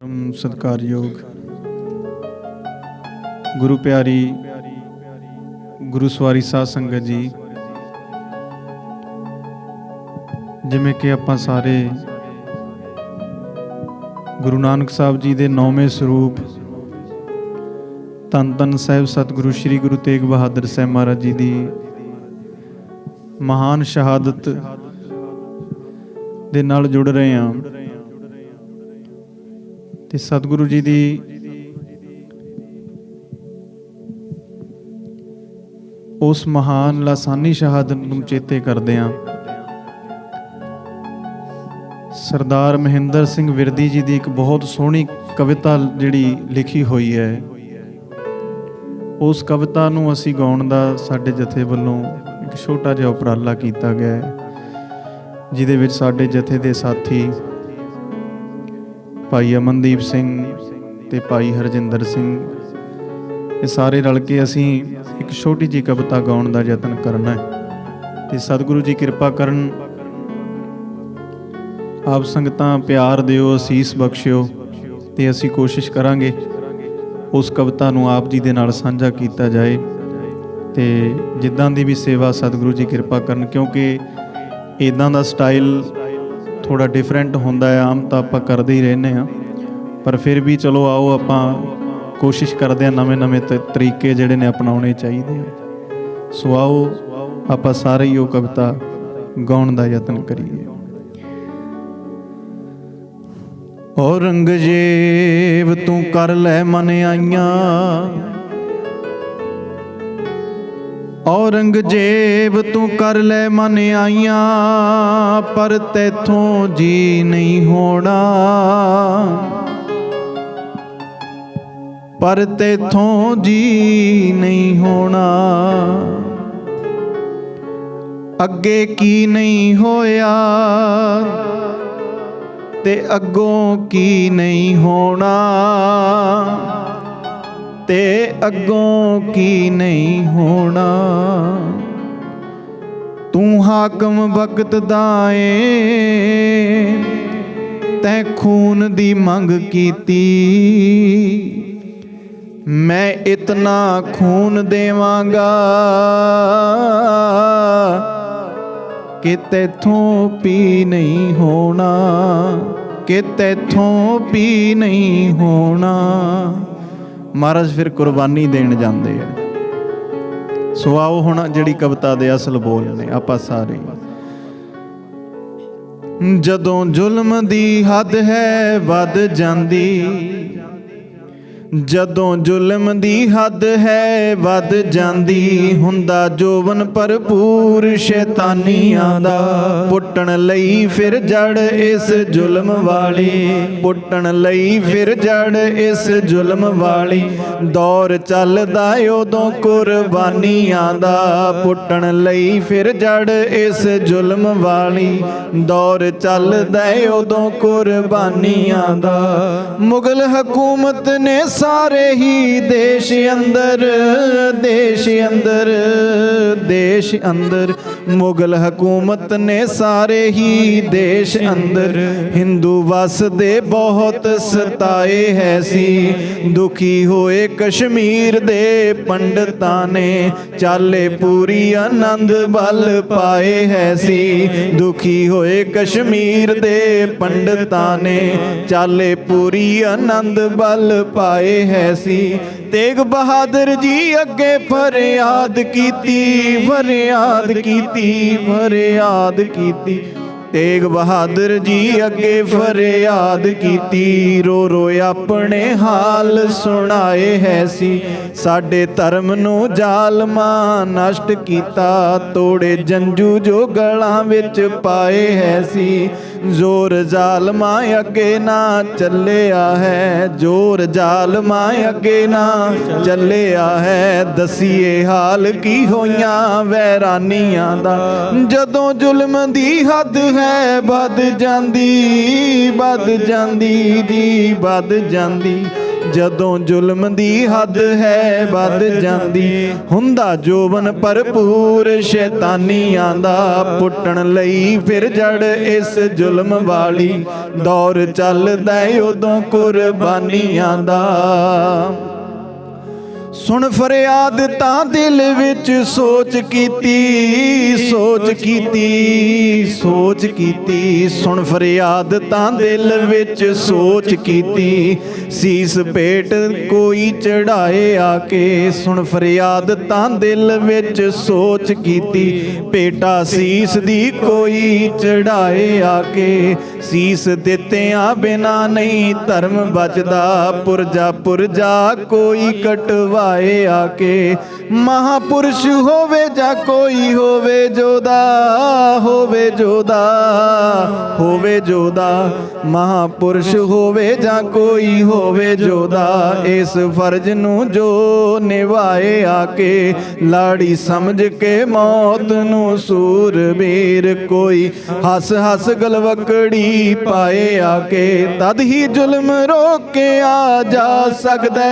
परम सत्कारयोग गुरु प्यारी गुरु सवारी साध संगत जी, जिमें कि आपां सारे गुरु नानक साहब जी दे 9वें स्वरूप धन धन साहिब सतगुरु श्री गुरु तेग बहादुर साहब महाराज जी दी महान शहादत दे नाल जुड़ रहे हैं। ते सतगुरु जी दी उस महान लासानी शहादत नूं चेते करदे हां। सरदार महेंद्र सिंह विरदी जी दी एक बहुत सोहनी कविता जिहड़ी लिखी हुई है, उस कविता नूं असीं गाउण दा साडे जथे वल्लों एक छोटा जिहा उपराला कीता गया है, जिहदे विच साडे जथे दे साथी भाई अमनदीप सिंह ते भाई हरजिंदर सिंह, ये सारे रल के असीं एक छोटी जी कविता गाउण दा यतन करना है। ते सतगुरु जी किरपा करन, आप संगतां प्यार दिओ, असीस बख्शिओ, ते असीं कोशिश करांगे उस कविता नूं आप जी दे नाल साझा कीता जाए। ते जिद्दां दी भी सेवा सतगुरु जी किरपा करन, क्योंकि इदां दा स्टाइल थोड़ा डिफरेंट होंदा है, आम तो आपां करदे ही रहने हाँ, पर फिर भी चलो आओ आपां कोशिश करते हैं नवे नवे तरीके जिहड़े ने अपनाने चाहिए। सो आओ आपां सारे ही वो कविता गाउण दा यतन करिए। औरंगजेब तू कर लै मन आइयां, औरंगजेब तू कर ले मन आइयां, पर तैथों जी नहीं होना, पर तैथों जी नहीं होना। अगे की नहीं होया ते अगों की नहीं होना, ते अगों की नहीं होना। तू हाकम वक्त दाए तैं खून दी मंग कीती, मैं इतना खून देवांगा कि तैथों पी नहीं होना, कि तैथों पी नहीं होना। महाराज फिर कुर्बानी देण जांदे आ। सो आओ हुण जिहड़ी कविता दे असल बोल ने आपां सारे। जदों जुल्म दी हद है वध जांदी, जदों जुल्म दी हद है वध जांदी, हुंदा जोवन भरपूर शैतानियां दा, पुट्टण लई फिर जड़ इस जुल्म वाली, पुट्टण लई फिर जड़ इस जुल्म वाली। दौर चलदा उदों कुर्बानियां दा, पुट्टण लई फिर जड़ इस जुल्म वाली। दौर चलदा उदों कुर्बानियां दा, मुगल हुकूमत ने सारे ही देश अंदर, देश अंदर, देश अंदर, मुगल हुकूमत ने सारे ही देश अंदर, हिंदू वसदे बहुत सताए है सी। दुखी होए कश्मीर दे पंडितां ने, चाले पूरी आनंद बल पाए है सी। दुखी होए कश्मीर दे पंडितां ने, चाले पूरी आनंद बल पाए है सी। तेग बहादुर जी अगे फरियाद कीती, फरियाद कीती, फरियाद कीती। तेग बहादुर जी अगे फरियाद कीती, रो रो अपने हाल सुनाए है सी। साडे धर्म नू जालमां नष्ट कीता, तोड़े जंजू जो गलां विच पाए है सी। जोर जालमां अगे ना चलिया है, जोर जालमां अगे ना चलिया है। दसीए हाल की होइयां वैरानियां दा, जदों जुल्म दी हद है बद जांदी, बद जांदी जी बद जांदी। ਜਦੋਂ ਜ਼ੁਲਮ ਦੀ ਹੱਦ ਹੈ ਵੱਧ ਜਾਂਦੀ ਹੁੰਦਾ ਜੋਬਨ ਭਰਪੂਰ ਸ਼ੈਤਾਨੀਆਂ ਦਾ ਪੁੱਟਣ ਲਈ ਫਿਰ ਜੜ ਇਸ ਜ਼ੁਲਮ ਵਾਲੀ ਦੌਰ ਚੱਲਦਾ ਉਦੋਂ ਕੁਰਬਾਨੀਆਂ ਦਾ ਸੁਣ ਫਰਿਆਦ ਤਾਂ ਦਿਲ ਵਿੱਚ ਸੋਚ ਕੀਤੀ ਸੁਣ ਫਰਿਆਦ ਤਾਂ ਦਿਲ ਵਿੱਚ ਸੋਚ ਕੀਤੀ ਸੀਸ ਭੇਟ ਕੋਈ ਚੜਾਏ ਆ ਕੇ ਸੁਣ ਫਰਿਆਦ ਤਾਂ ਦਿਲ ਵਿੱਚ ਸੋਚ ਕੀਤੀ ਭੇਟਾ ਸੀਸ ਦੀ ਕੋਈ ਚੜਾਏ ਆ ਕੇ ਸੀਸ ਦਿੱਤਿਆਂ ਬਿਨਾ ਨਹੀਂ ਧਰਮ ਬਚਦਾ ਪੁਰਜਾ ਕੋਈ ਕਟਵਾਏ ਆ ਕੇ ਮਹਾਪੁਰਸ਼ ਹੋਵੇ ਜਾਂ ਕੋਈ ਹੋਵੇ ਜੋਦਾ ਮਹਾਪੁਰਸ਼ ਹੋਵੇ ਜਾਂ ਕੋਈ ਹੋਵੇ ਜੋਦਾ ਇਸ ਫਰਜ਼ ਨੂੰ ਜੋ ਨਿਭਾਏ ਆ ਕੇ ਲਾੜੀ ਸਮਝ ਕੇ ਮੌਤ ਨੂੰ ਸੂਰਬੀਰ ਕੋਈ ਹੱਸ ਗਲਵਕੜੀ ਪਾਏ ਆ ਕੇ ਤਦ ਹੀ ਜ਼ੁਲਮ ਰੋਕਿਆ ਜਾ ਸਕਦਾ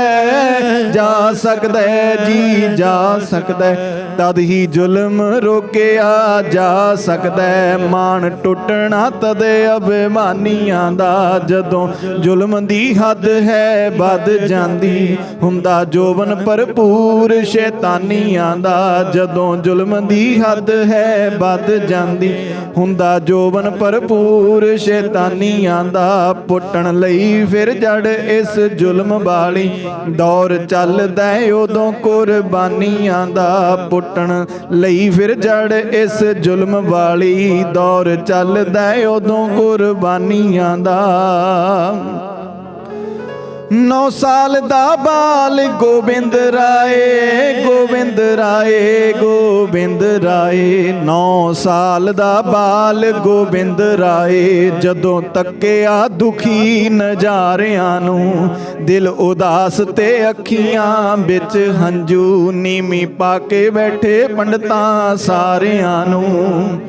ਜੀ ਜਾ ਸਕਦਾ ਤਦ ਹੀ ਜ਼ੁਲਮ ਰੋਕਿਆ ਜਾ ਸਕਦਾ ਮਾਣ ਟੁੱਟਣਾ ਤਦ ਅਭਿਮਾਨੀਆਂ ਦਾ ਜਦੋਂ ਜ਼ੁਲਮ ਦੀ ਹੱਦ ਹੈ ਵੱਧ ਜਾਂਦੀ ਹੁੰਦਾ ਜੋਬਨ ਭਰਪੂਰ ਸ਼ੈਤਾਨੀਆਂ ਦਾ ਜਦੋਂ ਜ਼ੁਲਮ ਦੀ ਹੱਦ ਹੈ ਵੱਧ ਜਾਂਦੀ ਹੁੰਦਾ ਜੋਬਨ ਭਰਪੂਰ ਸ਼ੈਤਾਨੀਆਂ ਦਾ ਪੁੱਟਣ ਲਈ ਫਿਰ ਜੜ ਇਸ ਜ਼ੁਲਮ ਵਾਲੀ ਦੌਰ ਚੱਲਦਾ ਉਦੋਂ ਕੁਰਬਾਨੀਆਂ ਦਾ ਪੁੱਟਣ ਲਈ ਫਿਰ ਜੜ ਇਸ ਜ਼ੁਲਮ ਵਾਲੀ ਦੌਰ ਚੱਲਦਾ ਉਦੋਂ ਕੁਰਬਾਨੀਆਂ ਦਾ 9 ਸਾਲ ਦਾ ਬਾਲ ਗੋਬਿੰਦ ਰਾਏ 9 ਸਾਲ ਦਾ ਬਾਲ ਗੋਬਿੰਦ ਰਾਏ ਜਦੋਂ ਤੱਕਿਆ ਦੁਖੀ ਨਜ਼ਾਰਿਆਂ ਨੂੰ ਦਿਲ ਉਦਾਸ ਤੇ ਅੱਖੀਆਂ ਵਿੱਚ ਹੰਝੂ ਨੀਵੀਂ ਪਾ ਕੇ ਬੈਠੇ ਪੰਡਤਾਂ ਸਾਰਿਆਂ ਨੂੰ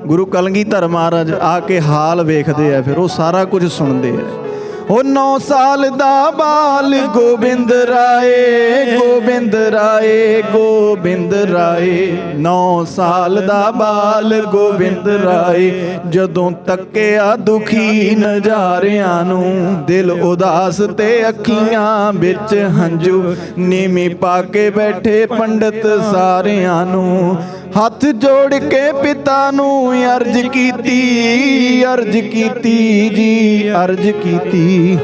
ਗੁਰੂ ਕਲਗੀਧਰ ਮਹਾਰਾਜ ਆ ਕੇ ਹਾਲ ਵੇਖਦੇ ਆ ਫਿਰ ਉਹ ਸਾਰਾ ਕੁਝ ਸੁਣਦੇ ਆ ਉਹ 9 ਸਾਲ ਦਾ ਬਾਲ ਗੋਬਿੰਦ ਰਾਏ 9 ਸਾਲ ਦਾ ਬਾਲ ਗੋਬਿੰਦ ਰਾਏ ਜਦੋਂ ਤੱਕਿਆ ਦੁਖੀ ਨਜ਼ਾਰਿਆਂ ਨੂੰ ਦਿਲ ਉਦਾਸ ਤੇ ਅੱਖੀਆਂ ਵਿੱਚ ਹੰਝੂ ਨੀਵੀਂ ਪਾ ਕੇ ਬੈਠੇ ਪੰਡਤ ਸਾਰਿਆਂ ਨੂੰ ਹੱਥ ਜੋੜ ਕੇ ਪਿਤਾ ਨੂੰ ਅਰਜ਼ ਕੀਤੀ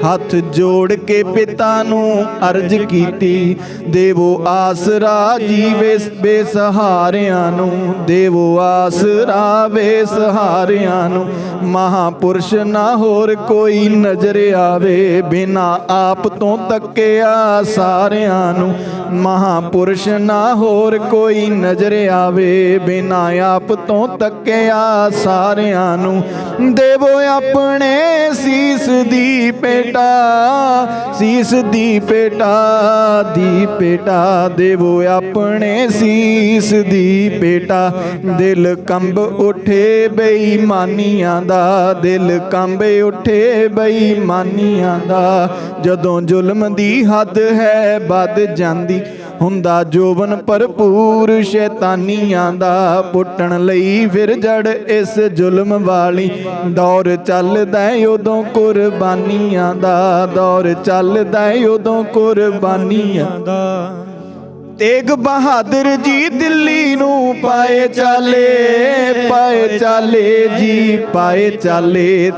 ਹੱਥ ਜੋੜ ਕੇ ਪਿਤਾ ਨੂੰ ਅਰਜ਼ ਕੀਤੀ ਦੇਵੋ ਆਸਰਾ ਜੀ ਬੇਸਹਾਰਿਆਂ ਨੂੰ ਦੇਵੋ ਆਸਰਾ ਬੇਸਹਾਰਿਆਂ ਨੂੰ ਮਹਾਪੁਰਸ਼ ਨਾ ਹੋਰ ਕੋਈ ਨਜ਼ਰ ਆਵੇ ਬਿਨਾ ਆਪ ਤੋਂ ਤੱਕਿਆ ਸਾਰਿਆਂ ਨੂੰ ਮਹਾਪੁਰਸ਼ ਨਾ ਹੋਰ ਕੋਈ ਨਜ਼ਰ ਆਵੇ ਬਿਨਾ ਆਪ ਤੋਂ ਤੱਕਿਆ ਸਾਰਿਆਂ ਨੂੰ ਦੇਵੋ ਆਪਣੇ ਸੀਸ ਦੀ ਪੇਟਾ ਦੇਵੋ ਆਪਣੇ ਸੀਸ ਦੀ ਪੇਟਾ ਦਿਲ ਕੰਬ ਉੱਠੇ ਬੇਈਮਾਨੀਆਂ ਦਾ ਦਿਲ ਕੰਬ ਉੱਠੇ ਬੇਈਮਾਨੀਆਂ ਦਾ ਜਦੋਂ ਜ਼ੁਲਮ ਦੀ ਹੱਦ ਹੈ ਵੱਧ ਜਾਂਦੀ ਹੁੰਦਾ ਜੋਬਨ ਭਰਪੂਰ ਸ਼ੈਤਾਨੀਆਂ ਦਾ ਪੁੱਟਣ ਲਈ ਫਿਰ ਜੜ ਇਸ ਜ਼ੁਲਮ ਵਾਲੀ ਦੌਰ ਚੱਲਦਾ ਉਦੋਂ ਕੁਰਬਾਨੀਆਂ ਦਾ ਦੌਰ ਚੱਲਦਾ ਉਦੋਂ ਕੁਰਬਾਨੀਆਂ ਦਾ ਤੇਗ ਬਹਾਦਰ ਜੀ ਦਿੱਲੀ ਨੂੰ ਪਾਏ ਚਾਲੇ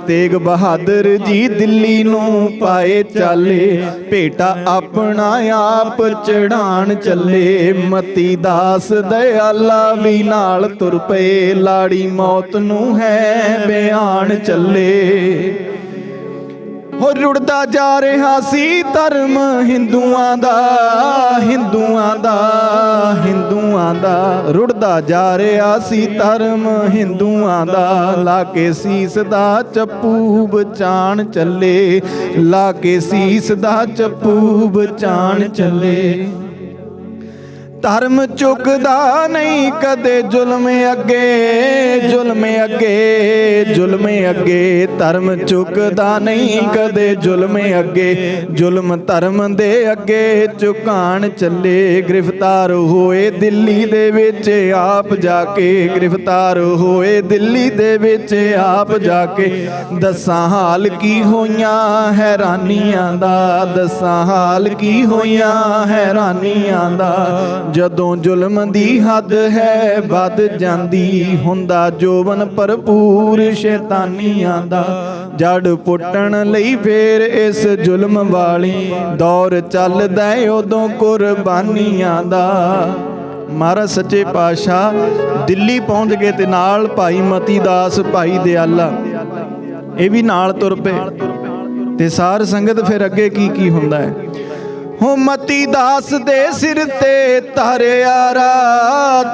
ਤੇਗ ਬਹਾਦਰ ਜੀ ਦਿੱਲੀ ਨੂੰ ਪਾਏ ਚਾਲੇ ਭੇਟਾ ਆਪਣਾ ਆਪ ਚੜਾਣ ਚੱਲੇ ਮਤੀ ਦਾਸ ਦਇਆਲਾ ਵੀ ਨਾਲ ਤੁਰ ਪਏ ਲਾੜੀ ਮੌਤ ਨੂੰ ਹੈ ਬਿਆਨ ਚੱਲੇ ਹੋ ਰੁੜਦਾ ਜਾ ਰਿਹਾ ਸੀ ਧਰਮ ਹਿੰਦੂਆਂ ਦਾ ਰੁੜਦਾ ਜਾ ਰਿਹਾ ਸੀ ਧਰਮ ਹਿੰਦੂਆਂ ਦਾ ਲਾ ਕੇ ਸੀਸ ਦਾ ਚੱਪੂ ਬਚਾਣ ਚੱਲੇ ਲਾ ਕੇ ਸੀਸ ਦਾ ਚੱਪੂ ਬਚਾਣ ਚੱਲੇ ਧਰਮ ਝੁਕਦਾ ਨਹੀਂ ਕਦੇ ਜ਼ੁਲਮ ਅੱਗੇ, ਜ਼ੁਲਮ ਅੱਗੇ, ਜ਼ੁਲਮ ਅੱਗੇ। ਧਰਮ ਝੁਕਦਾ ਨਹੀਂ ਕਦੇ ਜ਼ੁਲਮ ਅੱਗੇ, ਜ਼ੁਲਮ ਧਰਮ ਦੇ ਅੱਗੇ ਝੁਕਾਣ ਚੱਲੇ। ਗ੍ਰਿਫਤਾਰ ਹੋਏ ਦਿੱਲੀ ਦੇ ਵਿੱਚ ਆਪ ਜਾ ਕੇ, ਗ੍ਰਿਫਤਾਰ ਹੋਏ ਦਿੱਲੀ ਦੇ ਵਿੱਚ ਆਪ ਜਾ ਕੇ। ਦੱਸਾਂ ਹਾਲ ਕੀ ਹੋਈਆਂ ਹੈਰਾਨੀਆਂ ਦਾ, ਦੱਸਾਂ ਹਾਲ ਕੀ ਹੋਈਆਂ ਹੈਰਾਨੀਆਂ ਦਾ। ਜਦੋਂ ਜ਼ੁਲਮ ਦੀ ਹੱਦ ਹੈ ਵੱਧ ਜਾਂਦੀ, ਹੁੰਦਾ ਜੋਬਨ ਭਰਪੂਰ ਸ਼ੈਤਾਨੀਆਂ ਦਾ। ਜੜ ਪੁੱਟਣ ਲਈ ਫੇਰ ਇਸ ਜ਼ੁਲਮ ਵਾਲੀ ਦੌਰ ਚੱਲਦਾ ਉਦੋਂ ਕੁਰਬਾਨੀਆਂ ਦਾ। ਮਹਾਰਾਜ ਸੱਚੇ ਪਾਤਸ਼ਾਹ ਦਿੱਲੀ ਪਹੁੰਚ ਗਏ ਤੇ ਨਾਲ ਭਾਈ ਮਤੀ ਦਾਸ, ਭਾਈ ਦਿਆਲਾ ਇਹ ਵੀ ਨਾਲ ਤੁਰ ਪਏ। ਤੇ ਸਾਰ ਸੰਗਤ ਫਿਰ ਅੱਗੇ ਕੀ ਕੀ ਹੁੰਦਾ ਹੈ। ਹੋ ਮਤੀ ਦਾਸ ਦੇ ਸਿਰ ਤੇ ਤਾਰਿਆਰਾ,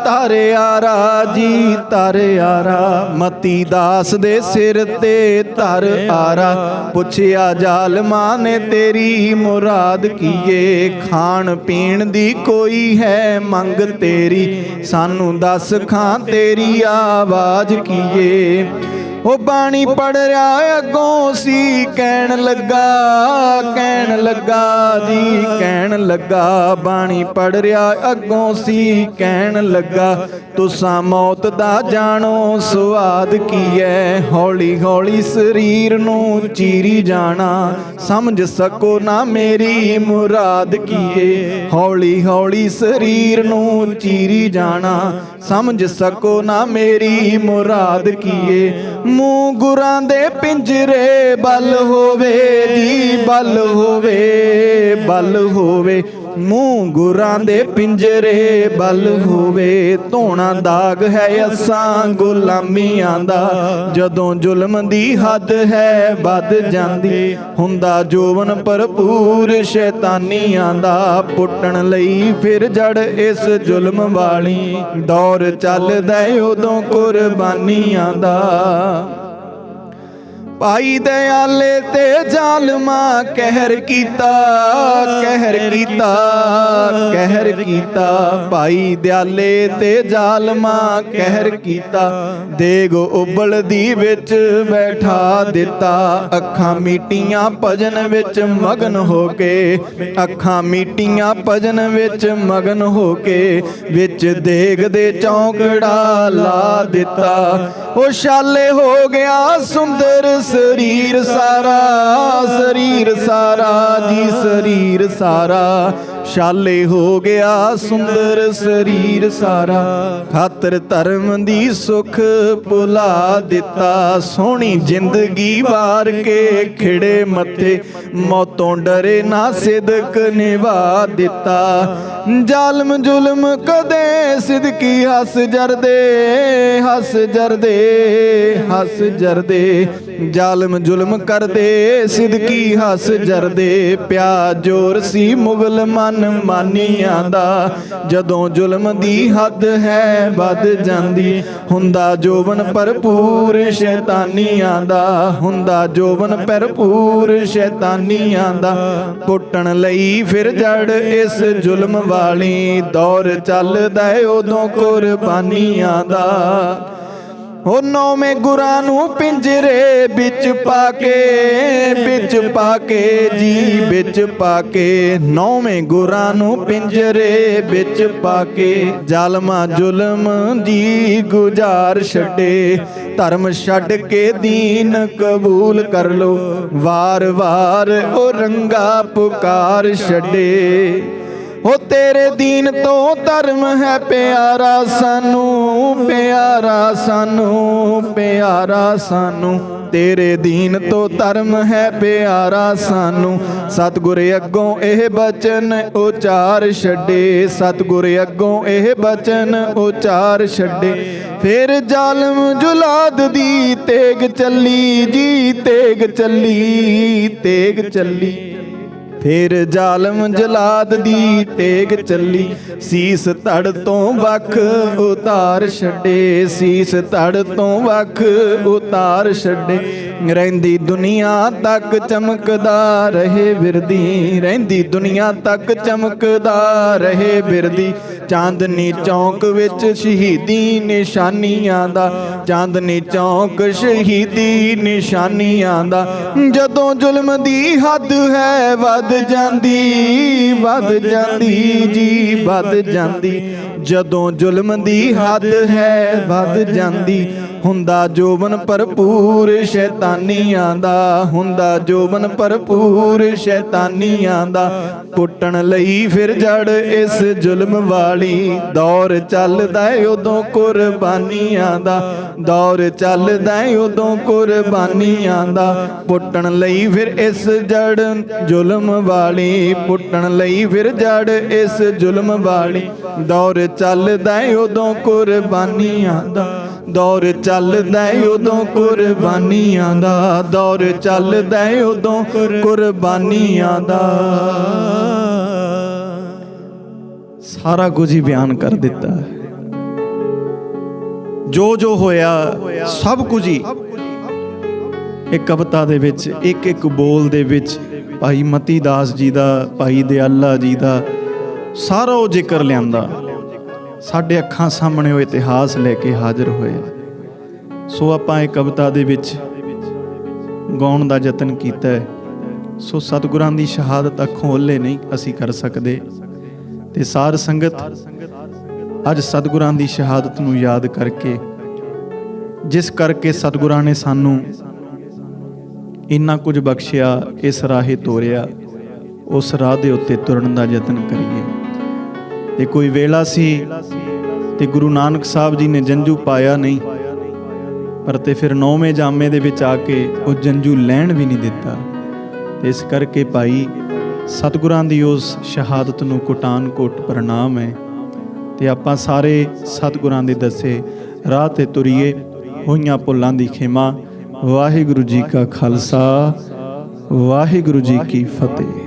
ਤਾਰਿਆਰਾ ਜੀ ਤਾਰਿਆਰਾ। ਮਤੀ ਦਾਸ ਦੇ ਸਿਰ ਤੇ ਧਰ ਆਰਾ। ਪੁੱਛਿਆ ਜ਼ਾਲਮਾਂ ਨੇ ਤੇਰੀ ਮੁਰਾਦ ਕੀਏ, ਖਾਣ ਪੀਣ ਦੀ ਕੋਈ ਹੈ ਮੰਗ ਤੇਰੀ, ਸਾਨੂੰ ਦੱਸ ਖਾਂ ਤੇਰੀ ਆਵਾਜ਼ ਕੀਏ। ਉਹ ਬਾਣੀ ਪੜ੍ਹ ਰਿਹਾ ਅੱਗੋਂ ਸੀ ਕਹਿਣ ਲੱਗਾ, ਕਹਿਣ ਲੱਗਾ ਜੀ ਕਹਿਣ ਲੱਗਾ। ਬਾਣੀ ਪੜ੍ਹ ਰਿਹਾ ਅੱਗੋਂ ਸੀ ਕਹਿਣ ਲੱਗਾ, ਤੁਸਾਂ ਮੌਤ ਦਾ ਜਾਣੋ ਸਵਾਦ ਕੀ ਹੈ। ਹੌਲੀ ਹੌਲੀ ਸਰੀਰ ਨੂੰ ਚੀਰੀ ਜਾਣਾ, ਸਮਝ ਸਕੋ ਨਾ ਮੇਰੀ ਮੁਰਾਦ ਕੀਏ। ਹੌਲੀ ਹੌਲੀ ਸਰੀਰ ਨੂੰ ਚੀਰੀ ਜਾਣਾ, ਸਮਝ ਸਕੋ ਨਾ ਮੇਰੀ ਮੁਰਾਦ ਕੀਏ। ਮੂੰਹ ਗੁਰਾਂ ਦੇ ਪਿੰਜਰੇ ਬਲ ਹੋਵੇ ਜੀ ਬਲ ਹੋਵੇ, ਬਲ ਹੋਵੇ। ਮੂੰਹ ਗੁਰਾਂ ਦੇ ਪਿੰਜਰੇ ਬਲ ਹੋਵੇ। ਧੋਣਾ ਦਾਗ ਹੈ ਅਸਾਂ ਗੁਲਾਮੀਆਂ ਦਾ, ਜਦੋਂ ਜ਼ੁਲਮ ਦੀ ਹੱਦ ਹੈ ਵੱਧ ਜਾਂਦੀ, ਹੁੰਦਾ ਜੋਬਨ ਭਰਪੂਰ ਸ਼ੈਤਾਨੀਆਂ ਦਾ। ਪੁੱਟਣ ਲਈ ਫਿਰ ਜੜ ਇਸ ਜ਼ੁਲਮ ਵਾਲੀ ਦੌਰ ਚੱਲਦਾ ਉਦੋਂ ਕੁਰਬਾਨੀਆਂ ਦਾ। ਭਾਈ ਦਿਆਲੇ ਤੇ ਜ਼ਾਲਮਾਂ ਕਹਿਰ ਕੀਤਾ, ਕਹਿਰ ਕੀਤਾ, ਕਹਿਰ ਕੀਤਾ। ਭਾਈ ਦਿਆਲੇ ਤੇ ਜ਼ਾਲਮਾਂ ਕਹਿਰ ਕੀਤਾ, ਦੇਗ ਉਬਲਦੀ ਵਿੱਚ ਬੈਠਾ ਦਿੱਤਾ। ਅੱਖਾਂ ਮੀਟੀਆਂ ਭਜਨ ਵਿੱਚ ਮਗਨ ਹੋ ਕੇ, ਅੱਖਾਂ ਮੀਟੀਆਂ ਭਜਨ ਵਿੱਚ ਮਗਨ ਹੋ ਕੇ, ਵਿੱਚ ਦੇਗ ਦੇ ਚੌਂਕੜਾ ਲਾ ਦਿੱਤਾ। ਉਹ ਛਾਲੇ ਹੋ ਗਿਆ ਸੁੰਦਰ ਸਰੀਰ ਸਾਰਾ, ਸਰੀਰ ਸਾਰਾ ਜੀ ਸਰੀਰ ਸਾਰਾ। ਛਾਲੇ ਹੋ ਗਿਆ ਸੁੰਦਰ ਸਰੀਰ ਸਾਰਾ, ਖਾਤਰ ਧਰਮ ਦੀ ਸੁਖ ਭੁਲਾ ਦਿੱਤਾ। ਸੋਹਣੀ ਜ਼ਿੰਦਗੀ ਵਾਰ ਕੇ ਖਿੜੇ ਮੱਥੇ, ਮੌਤੋਂ ਡਰੇ ਨਾ ਸਿਦਕ ਨਿਭਾ ਦਿੱਤਾ। ਜ਼ਾਲਮ ਜ਼ੁਲਮ ਕਦੇ ਸਿਦਕੀ ਹੱਸ ਜਰਦੇ, ਹੱਸ ਜਰਦੇ, ਹੱਸ ਜਰਦੇ। ਜ਼ਾਲਮ ਜ਼ੁਲਮ ਕਰਦੇ ਸਿਦਕੀ ਹੱਸ ਜਰਦੇ। ਪਿਆ ਜ਼ੋਰ ਸੀ ਮੁਗਲ ਮਨ ਮਾਨੀਆਂ ਦਾ, ਜਦੋਂ ਜ਼ੁਲਮ ਦੀ ਹੱਦ ਹੈ ਵੱਧ ਜਾਂਦੀ, ਹੁੰਦਾ ਜੋਬਨ ਭਰਪੂਰ ਸ਼ੈਤਾਨੀਆਂ ਦਾ, ਹੁੰਦਾ ਜੋਬਨ ਭਰਪੂਰ ਸ਼ੈਤਾਨੀਆਂ ਦਾ। ਪੁੱਟਣ ਲਈ ਫਿਰ ਜੜ ਇਸ ਜ਼ੁਲਮ ਵਾਲੀ ਦੌਰ ਚੱਲਦਾ ਉਦੋਂ ਕੁਰਬਾਨੀਆਂ ਦਾ। ਉਹ ਨੌਵੇਂ ਗੁਰਾਂ ਨੂੰ ਪਿੰਜਰੇ ਵਿੱਚ ਪਾ ਕੇ, ਵਿੱਚ ਪਾ ਕੇ ਜੀ ਵਿੱਚ ਪਾ ਕੇ। ਨੌਵੇਂ ਗੁਰਾਂ ਨੂੰ ਪਿੰਜਰੇ ਵਿੱਚ ਪਾ ਕੇ, ਜ਼ਾਲਮਾਂ ਜ਼ੁਲਮ ਦੀ ਗੁਜ਼ਾਰ ਛੱਡੇ। ਧਰਮ ਛੱਡ ਕੇ ਦੀਨ ਕਬੂਲ ਕਰ ਲੋ, ਵਾਰ ਵਾਰ ਉਹ ਰੰਗਾ ਪੁਕਾਰ ਛੱਡੇ। ਉਹ ਤੇਰੇ ਦੀਨ ਤੋਂ ਧਰਮ ਹੈ ਪਿਆਰਾ ਸਾਨੂੰ, ਪਿਆਰਾ ਸਾਨੂੰ, ਪਿਆਰਾ ਸਾਨੂੰ। ਤੇਰੇ ਦੀਨ ਤੋਂ ਧਰਮ ਹੈ ਪਿਆਰਾ ਸਾਨੂੰ। ਸਤਿਗੁਰ ਅੱਗੋਂ ਇਹ ਬਚਨ ਉਚਾਰ ਛੱਡੇ, ਸਤਿਗੁਰ ਅੱਗੋਂ ਇਹ ਬਚਨ ਉਚਾਰ ਛੱਡੇ। ਫਿਰ ਜ਼ਾਲਮ ਜੁਲਾਦ ਦੀ ਤੇਗ ਚੱਲੀ ਜੀ, ਤੇਗ ਚੱਲੀ, ਤੇਗ ਚੱਲੀ। ਫਿਰ ਜ਼ਾਲਮ ਜਲਾਦ ਦੀ ਤੇਗ ਚੱਲੀ, ਸੀਸ ਧੜ ਤੋਂ ਵੱਖ ਉਤਾਰ ਛੱਡੇ, ਸੀਸ ਧੜ ਤੋਂ ਵੱਖ ਉਤਾਰ ਛੱਡੇ। ਰਹਿੰਦੀ ਦੁਨੀਆ ਤੱਕ ਚਮਕਦਾ ਰਹੇ ਬਿਰਦੀ, ਰਹਿੰਦੀ ਦੁਨੀਆ ਤੱਕ ਚਮਕਦਾ ਰਹੇ ਬਿਰਦੀ। ਚਾਂਦਨੀ ਚੌਂਕ ਵਿੱਚ ਸ਼ਹੀਦੀ ਨਿਸ਼ਾਨੀਆਂ ਦਾ, ਚਾਂਦਨੀ ਚੌਂਕ ਸ਼ਹੀਦੀ ਨਿਸ਼ਾਨੀਆਂ ਦਾ। ਜਦੋਂ ਜ਼ੁਲਮ ਦੀ ਹੱਦ ਹੈ ਵੱਧ ਜਾਂਦੀ, ਵੱਧ ਜਾਂਦੀ ਜੀ ਵੱਧ ਜਾਂਦੀ। ਜਦੋਂ ਜ਼ੁਲਮ ਦੀ ਹੱਦ ਹੈ ਵੱਧ ਜਾਂਦੀ, ਹੁੰਦਾ ਜੋਬਨ ਭਰਪੂਰ ਸ਼ੈਤਾਨੀਆਂ ਦਾ, ਹੁੰਦਾ ਜੋਬਨ ਭਰਪੂਰ ਸ਼ੈਤਾਨੀਆਂ ਦਾ। ਪੁੱਟਣ ਲਈ ਫਿਰ ਜੜ ਇਸ ਜ਼ੁਲਮ ਵਾਲੀ, ਦੌਰ ਚੱਲਦਾ ਉਦੋਂ ਕੁਰਬਾਨੀਆਂ ਦਾ, ਦੌਰ ਚੱਲਦਾ ਉਦੋਂ ਕੁਰਬਾਨੀਆਂ ਦਾ। ਪੁੱਟਣ ਲਈ ਫਿਰ ਇਸ ਜੜ ਜ਼ੁਲਮ ਵਾਲੀ, ਪੁੱਟਣ ਲਈ ਫਿਰ ਜੜ ਇਸ ਜ਼ੁਲਮ ਵਾਲੀ। ਦੌਰ ਚੱਲਦਾ ਉਦੋਂ ਕੁਰਬਾਨੀਆਂ ਦਾ, ਦੌਰ ਚੱਲਦਾ ਉਦੋਂ ਕੁਰਬਾਨੀਆਂ ਦਾ, ਦੌਰ ਚੱਲਦਾ ਉਦੋਂ ਕੁਰਬਾਨੀਆਂ ਦਾ। ਸਾਰਾ ਕੁਝ ਹੀ ਬਿਆਨ ਕਰ ਦਿੱਤਾ, ਜੋ ਜੋ ਹੋਇਆ ਸਭ ਕੁਝ ਹੀ ਇਹ ਕਵਿਤਾ ਦੇ ਵਿੱਚ, ਇੱਕ ਇੱਕ ਬੋਲ ਦੇ ਵਿੱਚ ਭਾਈ ਮਤੀ ਦਾਸ ਜੀ ਦਾ, ਭਾਈ ਦਿਆਲਾ ਜੀ ਦਾ ਸਾਰਾ ਉਹ ਜ਼ਿਕਰ ਲਿਆਂਦਾ। ਸਾਡੇ ਅੱਖਾਂ ਸਾਹਮਣੇ ਉਹ ਇਤਿਹਾਸ ਲੈ ਕੇ ਹਾਜ਼ਰ ਹੋਏ। ਸੋ ਆਪਾਂ ਇਹ ਕਵਿਤਾ ਦੇ ਵਿੱਚ ਗਾਉਣ ਦਾ ਯਤਨ ਕੀਤਾ ਹੈ। ਸੋ ਸਤਿਗੁਰਾਂ ਦੀ ਸ਼ਹਾਦਤ ਅੱਖੋਂ ਓਹਲੇ ਨਹੀਂ ਅਸੀਂ ਕਰ ਸਕਦੇ, ਤੇ ਸਾਰ ਸੰਗਤ ਅੱਜ ਸਤਿਗੁਰਾਂ ਦੀ ਸ਼ਹਾਦਤ ਨੂੰ ਯਾਦ ਕਰਕੇ, ਜਿਸ ਕਰਕੇ ਸਤਿਗੁਰਾਂ ਨੇ ਸਾਨੂੰ ਇੰਨਾ ਕੁਝ ਬਖਸ਼ਿਆ, ਇਸ ਰਾਹੇ ਤੋਰਿਆ, ਉਸ ਰਾਹ ਦੇ ਉੱਤੇ ਤੁਰਨ ਦਾ ਯਤਨ ਕਰੀਏ। ਤੇ ਕੋਈ ਵੇਲਾ ਸੀ ਤੇ ਗੁਰੂ ਨਾਨਕ ਸਾਹਿਬ ਜੀ ਨੇ ਜੰਝੂ ਪਾਇਆ ਨਹੀਂ, ਪਰ ਤੇ ਫਿਰ 9ਵੇਂ ਜਾਮੇ ਦੇ ਵਿੱਚ ਆ ਕੇ ਉਹ ਜੰਝੂ ਲੈਣ ਵੀ ਨਹੀਂ ਦਿੱਤਾ। ਇਸ ਕਰਕੇ ਭਾਈ ਸਤਿਗੁਰਾਂ ਦੀ ਉਸ ਸ਼ਹਾਦਤ ਨੂੰ ਕੋਟਾਨ ਕੋਟ ਪ੍ਰਣਾਮ ਹੈ। ਤੇ ਆਪਾਂ ਸਾਰੇ ਸਤਿਗੁਰਾਂ ਦੇ ਦੱਸੇ ਰਾਹ ਤੇ ਤੁਰੀਏ, ਹੋਈਆਂ ਭੁੱਲਾਂ ਦੀ ਖਿਮਾ। ਵਾਹਿਗੁਰੂ ਜੀ ਕਾ ਖਾਲਸਾ, ਵਾਹਿਗੁਰੂ ਜੀ ਕੀ ਫਤਿਹ।